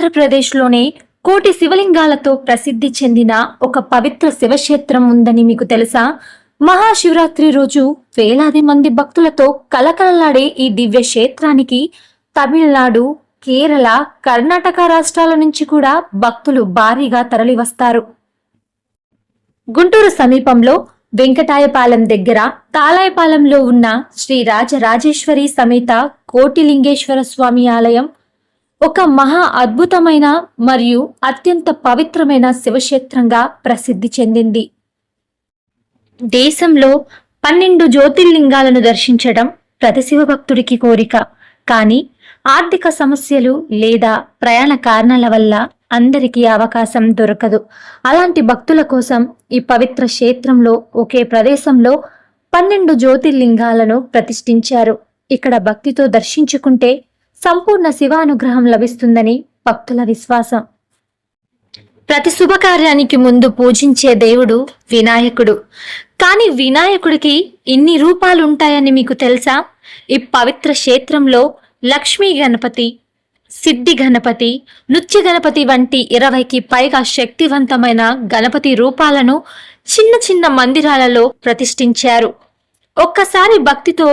ఆంధ్రప్రదేశ్లోనే కోటి శివలింగాలతో ప్రసిద్ధి చెందిన ఒక పవిత్ర శివక్షేత్రం ఉందని మీకు తెలుసా? మహాశివరాత్రి రోజు వేలాది మంది భక్తులతో కలకలలాడే ఈ దివ్య క్షేత్రానికి తమిళనాడు, కేరళ, కర్ణాటక రాష్ట్రాల నుంచి కూడా భక్తులు భారీగా తరలివస్తారు. గుంటూరు సమీపంలో వెంకటాయపాలెం దగ్గర తాళాయపాలెంలో ఉన్న శ్రీ రాజరాజేశ్వరి సమేత కోటిలింగేశ్వర స్వామి ఆలయం ఒక మహా అద్భుతమైన మరియు అత్యంత పవిత్రమైన శివక్షేత్రంగా ప్రసిద్ధి చెందింది. దేశంలో 12 జ్యోతిర్లింగాలను దర్శించడం ప్రతి శివభక్తుడికి కోరిక. కానీ ఆర్థిక సమస్యలు లేదా ప్రయాణ కారణాల వల్ల అందరికీ అవకాశం దొరకదు. అలాంటి భక్తుల కోసం ఈ పవిత్ర క్షేత్రంలో ఒకే ప్రదేశంలో 12 జ్యోతిర్లింగాలను ప్రతిష్ఠించారు. ఇక్కడ భక్తితో దర్శించుకుంటే సంపూర్ణ శివానుగ్రహం లభిస్తుందని భక్తుల విశ్వాసం. ప్రతి శుభకార్యానికి ముందు పూజించే దేవుడు వినాయకుడు. కానీ వినాయకుడికి ఇన్ని రూపాలు ఉంటాయని మీకు తెలుసా? ఈ పవిత్ర క్షేత్రంలో లక్ష్మీ గణపతి, సిద్ధి గణపతి, నృత్య గణపతి వంటి 20కి పైగా శక్తివంతమైన గణపతి రూపాలను చిన్న చిన్న మందిరాలలో ప్రతిష్ఠించారు. ఒక్కసారి భక్తితో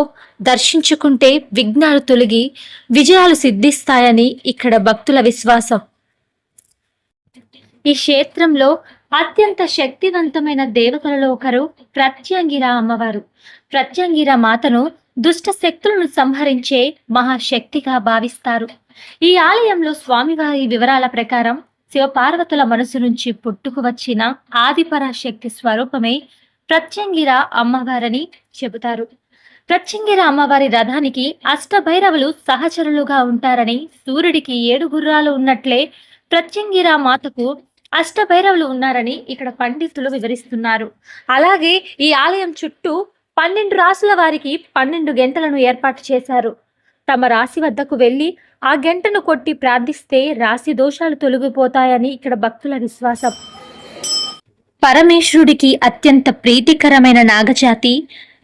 దర్శించుకుంటే విఘ్నాలు తొలగి విజయాలు సిద్ధిస్తాయని ఇక్కడ భక్తుల విశ్వాసం. ఈ క్షేత్రంలో అత్యంత శక్తివంతమైన దేవతలలో ఒకరు ప్రత్యంగిర అమ్మవారు. ప్రత్యంగిర మాతను దుష్ట శక్తులను సంహరించే మహాశక్తిగా భావిస్తారు. ఈ ఆలయంలో స్వామివారి వివరాల ప్రకారం శివపార్వతుల మనసు నుంచి పుట్టుకు వచ్చిన ఆదిపరాశక్తి స్వరూపమే ప్రత్యంగిర అమ్మవారని చెబుతారు. ప్రత్యంగిర అమ్మవారి రథానికి అష్టభైరవులు సహచరులుగా ఉంటారని, సూర్యుడికి 7 గుర్రాలు ఉన్నట్లే ప్రత్యంగిర మాతకు అష్టభైరవులు ఉన్నారని ఇక్కడ పండితులు వివరిస్తున్నారు. అలాగే ఈ ఆలయం చుట్టూ 12 రాసుల వారికి 12 గంటలను ఏర్పాటు చేశారు. తమ రాశి వద్దకు వెళ్లి ఆ గంటను కొట్టి ప్రార్థిస్తే రాశి దోషాలు తొలగిపోతాయని ఇక్కడ భక్తుల విశ్వాసం. పరమేశ్వరుడికి అత్యంత ప్రీతికరమైన నాగజాతి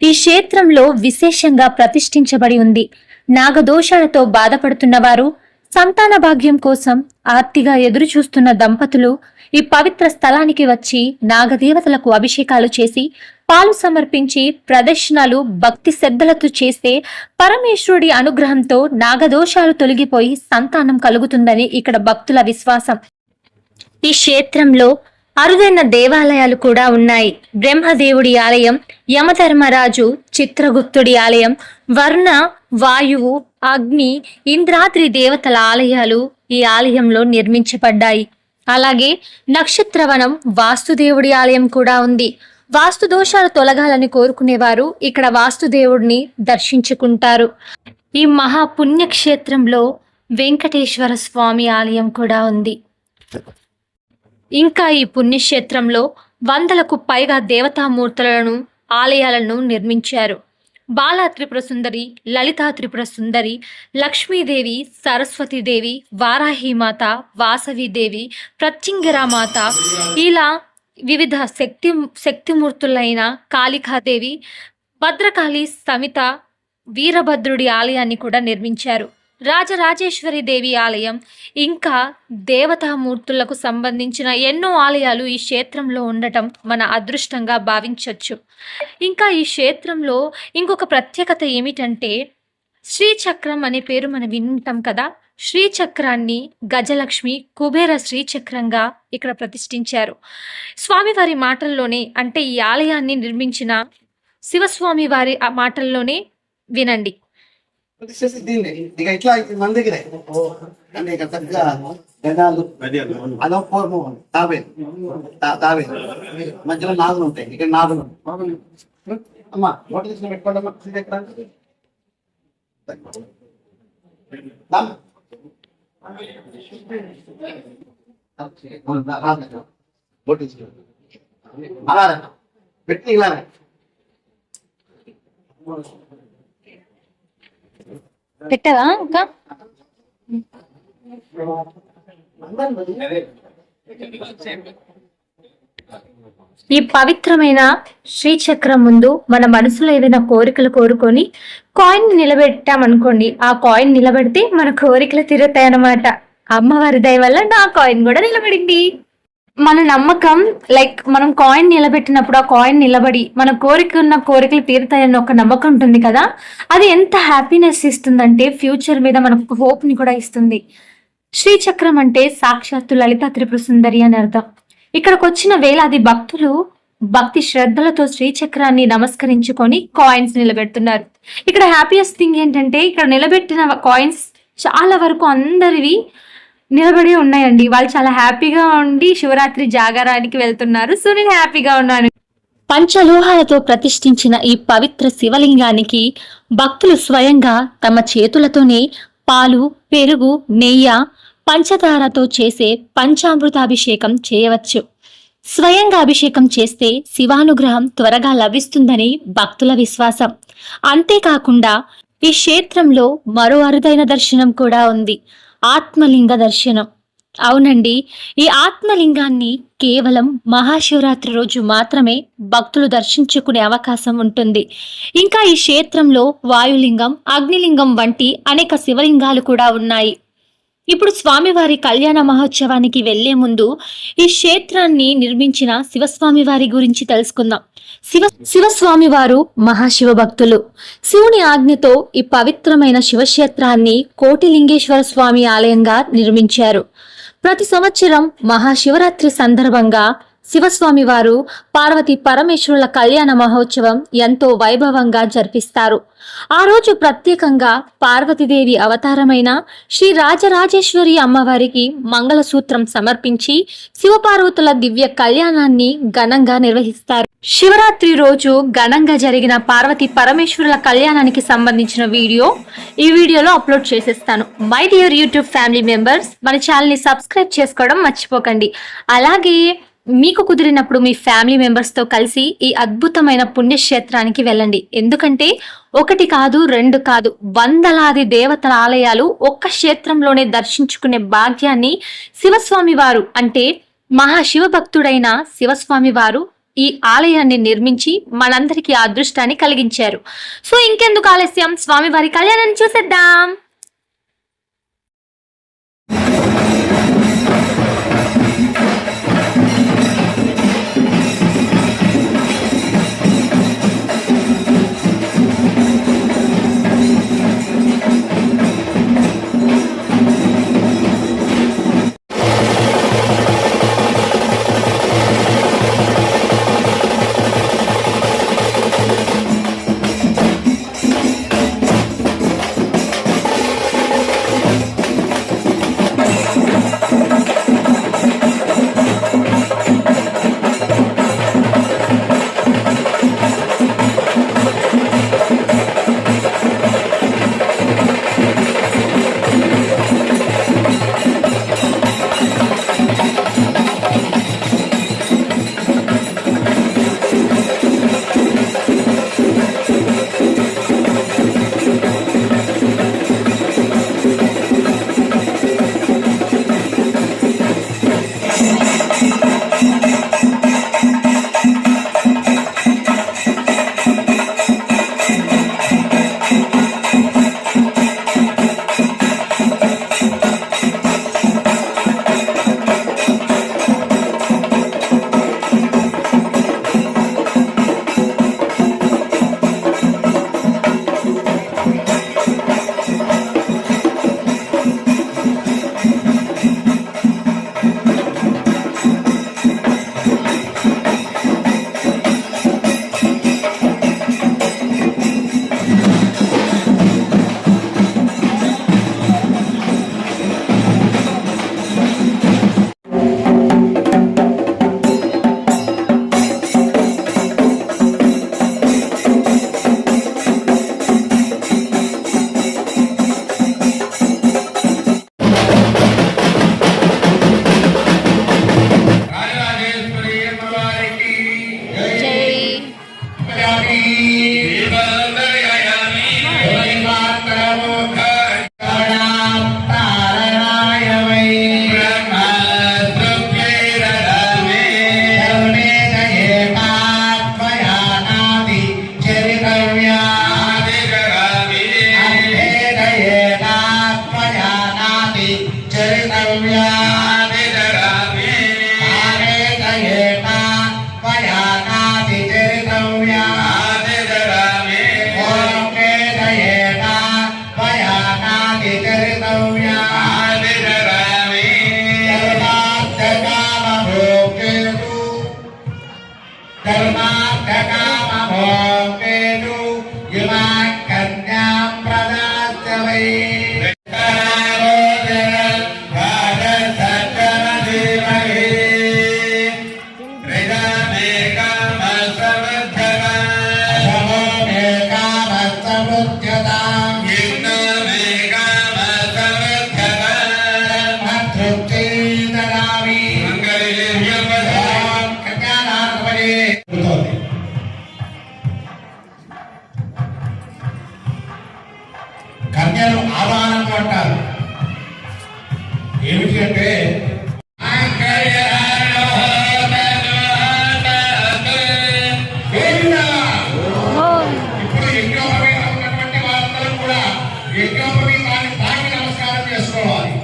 ఈ క్షేత్రంలో విశేషంగా ప్రతిష్ఠించబడి ఉంది. నాగదోషాలతో బాధపడుతున్న వారు, సంతాన భాగ్యం కోసం ఆర్తిగా ఎదురు చూస్తున్న దంపతులు ఈ పవిత్ర స్థలానికి వచ్చి నాగదేవతలకు అభిషేకాలు చేసి పాలు సమర్పించి ప్రదర్శనలు భక్తి శ్రద్ధలతో చేస్తే పరమేశ్వరుడి అనుగ్రహంతో నాగదోషాలు తొలగిపోయి సంతానం కలుగుతుందని ఇక్కడ భక్తుల విశ్వాసం. ఈ క్షేత్రంలో అరుదైన దేవాలయాలు కూడా ఉన్నాయి. బ్రహ్మదేవుడి ఆలయం, యమధర్మరాజు, చిత్రగుప్తుడి ఆలయం, వర్ణ, వాయువు, అగ్ని, ఇంద్రాద్రి దేవతల ఆలయాలు ఈ ఆలయంలో నిర్మించబడ్డాయి. అలాగే నక్షత్రవనం, వాస్తుదేవుడి ఆలయం కూడా ఉంది. వాస్తు దోషాలు తొలగాలని కోరుకునేవారు ఇక్కడ వాస్తుదేవుడిని దర్శించుకుంటారు. ఈ మహాపుణ్యక్షేత్రంలో వెంకటేశ్వర స్వామి ఆలయం కూడా ఉంది. ఇంకా ఈ పుణ్యక్షేత్రంలో 100కు పైగా దేవతామూర్తులను, ఆలయాలను నిర్మించారు. బాలా త్రిపుర సుందరి, లలితా త్రిపుర సుందరి, లక్ష్మీదేవి, సరస్వతీదేవి, వారాహిమాత, వాసవిదేవి, ప్రత్యంగిరామాత, ఇలా వివిధ శక్తిమూర్తులైన కాళికాదేవి, భద్రకాళి సమిత, వీరభద్రుడి ఆలయాన్ని కూడా నిర్మించారు. రాజరాజేశ్వరి దేవి ఆలయం, ఇంకా దేవతామూర్తులకు సంబంధించిన ఎన్నో ఆలయాలు ఈ క్షేత్రంలో ఉండటం మన అదృష్టంగా భావించవచ్చు. ఇంకా ఈ క్షేత్రంలో ఇంకొక ప్రత్యేకత ఏమిటంటే శ్రీచక్రం అనే పేరు మనం వింటాం కదా. శ్రీచక్రాన్ని గజలక్ష్మి, కుబేర శ్రీచక్రంగా ఇక్కడ ప్రతిష్ఠించారు. స్వామివారి మాటల్లోనే, అంటే ఈ ఆలయాన్ని నిర్మించిన శివస్వామి వారి ఆ మాటల్లోనే వినండి. ఇట్లా మన దగ్గర అదో పూర్వం తావే మధ్యలో నాగులు ఉంటాయి. ఇక్కడ నాగులు అమ్మా ఓటు తీసుకుని పెట్టుకోండి అమ్మా. అలా పెట్టి ఇలా పెట్టవా ఇంకా? ఈ పవిత్రమైన శ్రీచక్రం ముందు మన మనసులో ఏదైనా కోరికలు కోరుకొని కాయిన్ నిలబెట్టామనుకోండి, ఆ కాయిన్ నిలబెడితే మన కోరికలు తీరుతాయన్నమాట. అమ్మవారి దయ వల్ల నా కాయిన్ కూడా నిలబడింది. మన నమ్మకం, లైక్ మనం కాయిన్ నిలబెట్టినప్పుడు ఆ కాయిన్ నిలబడి మన కోరికలు తీరుతాయన్న ఒక నమ్మకం ఉంటుంది కదా, అది ఎంత హ్యాపీనెస్ ఇస్తుందంటే ఫ్యూచర్ మీద మనకు హోప్ ని కూడా ఇస్తుంది. శ్రీచక్రం అంటే సాక్షాత్తు లలితా త్రిపుర సుందరి అని అర్థం. ఇక్కడికి వచ్చిన వేలాది భక్తులు భక్తి శ్రద్ధలతో శ్రీచక్రాన్ని నమస్కరించుకొని కాయిన్స్ నిలబెడుతున్నారు. ఇక్కడ హ్యాపీయెస్ట్ థింగ్ ఏంటంటే ఇక్కడ నిలబెట్టిన కాయిన్స్ చాలా వరకు అందరివి నిలబడి ఉన్నాయండి. వాళ్ళు చాలా హ్యాపీగా ఉండి శివరాత్రి జాగారానికి వెళ్తున్నారు. సో నేను హ్యాపీగా ఉన్నాను. పంచలోహాలతో ప్రతిష్ఠించిన ఈ పవిత్ర శివలింగానికి భక్తులు స్వయంగా తమ చేతులతోనే పాలు, పెరుగు, నెయ్యి, పంచదారతో చేసే పంచామృతాభిషేకం చేయవచ్చు. స్వయంగా అభిషేకం చేస్తే శివానుగ్రహం త్వరగా లభిస్తుందని భక్తుల విశ్వాసం. అంతేకాకుండా ఈ క్షేత్రంలో మరో అరుదైన దర్శనం కూడా ఉంది, ఆత్మలింగ దర్శనం. అవునండి, ఈ ఆత్మలింగాన్ని కేవలం మహాశివరాత్రి రోజు మాత్రమే భక్తులు దర్శించుకునే అవకాశం ఉంటుంది. ఇంకా ఈ క్షేత్రంలో వాయులింగం, అగ్నిలింగం వంటి అనేక శివలింగాలు కూడా ఉన్నాయి. ఇప్పుడు స్వామివారి కళ్యాణ మహోత్సవానికి వెళ్లే ముందు ఈ క్షేత్రాన్ని నిర్మించిన శివస్వామి వారి గురించి తెలుసుకుందాం. శివస్వామి వారు మహాశివ భక్తులు. శివుని ఆజ్ఞతో ఈ పవిత్రమైన శివక్షేత్రాన్ని కోటిలింగేశ్వర స్వామి ఆలయంగా నిర్మించారు. ప్రతి సంవత్సరం మహాశివరాత్రి సందర్భంగా శివస్వామి వారు పార్వతీ పరమేశ్వరుల కళ్యాణ మహోత్సవం ఎంతో వైభవంగా జరిపిస్తారు. ఆ రోజు ప్రత్యేకంగా పార్వతీదేవి అవతారమైన శ్రీ రాజరాజేశ్వరి అమ్మవారికి మంగళసూత్రం సమర్పించి శివపార్వతుల దివ్య కళ్యాణాన్ని ఘనంగా నిర్వహిస్తారు. శివరాత్రి రోజు ఘనంగా జరిగిన పార్వతీ పరమేశ్వరుల కళ్యాణానికి సంబంధించిన వీడియో ఈ వీడియోలో అప్లోడ్ చేసేస్తాను. My dear YouTube family members, మన ఛానల్ని సబ్స్క్రైబ్ చేసుకోవడం మర్చిపోకండి. అలాగే మీకు కుదిరినప్పుడు మీ ఫ్యామిలీ మెంబర్స్తో కలిసి ఈ అద్భుతమైన పుణ్యక్షేత్రానికి వెళ్ళండి. ఎందుకంటే ఒకటి కాదు, రెండు కాదు, వందలాది దేవతల ఆలయాలు ఒక్క క్షేత్రంలోనే దర్శించుకునే భాగ్యాన్ని శివస్వామి వారు అంటే మహాశివ భక్తుడైన శివస్వామి వారు ఈ ఆలయాన్ని నిర్మించి మనందరికీ ఆ అదృష్టాన్ని కలిగించారు. సో ఇంకెందుకు ఆలస్యం, స్వామివారి కళ్యాణాన్ని చూసేద్దాం. इमां कन्यां प्रदास्य वै కన్యలు ఆవాహనం అంటారు. ఏమిటి అంటే ఇప్పుడు యజ్ఞోపవీతం ఉన్నటువంటి వాళ్ళందరూ కూడా యజ్ఞోపవీతాన్ని తాకి నమస్కారం చేసుకోవాలి.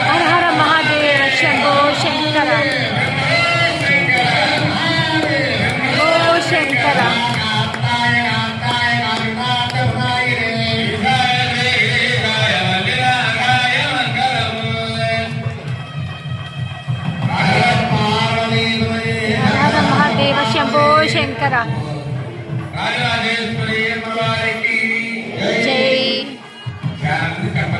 హర హర మహాదేవ శంభో శంకర ఓ శంకర హర హర మహాదేవ శంభో శంకర జై జై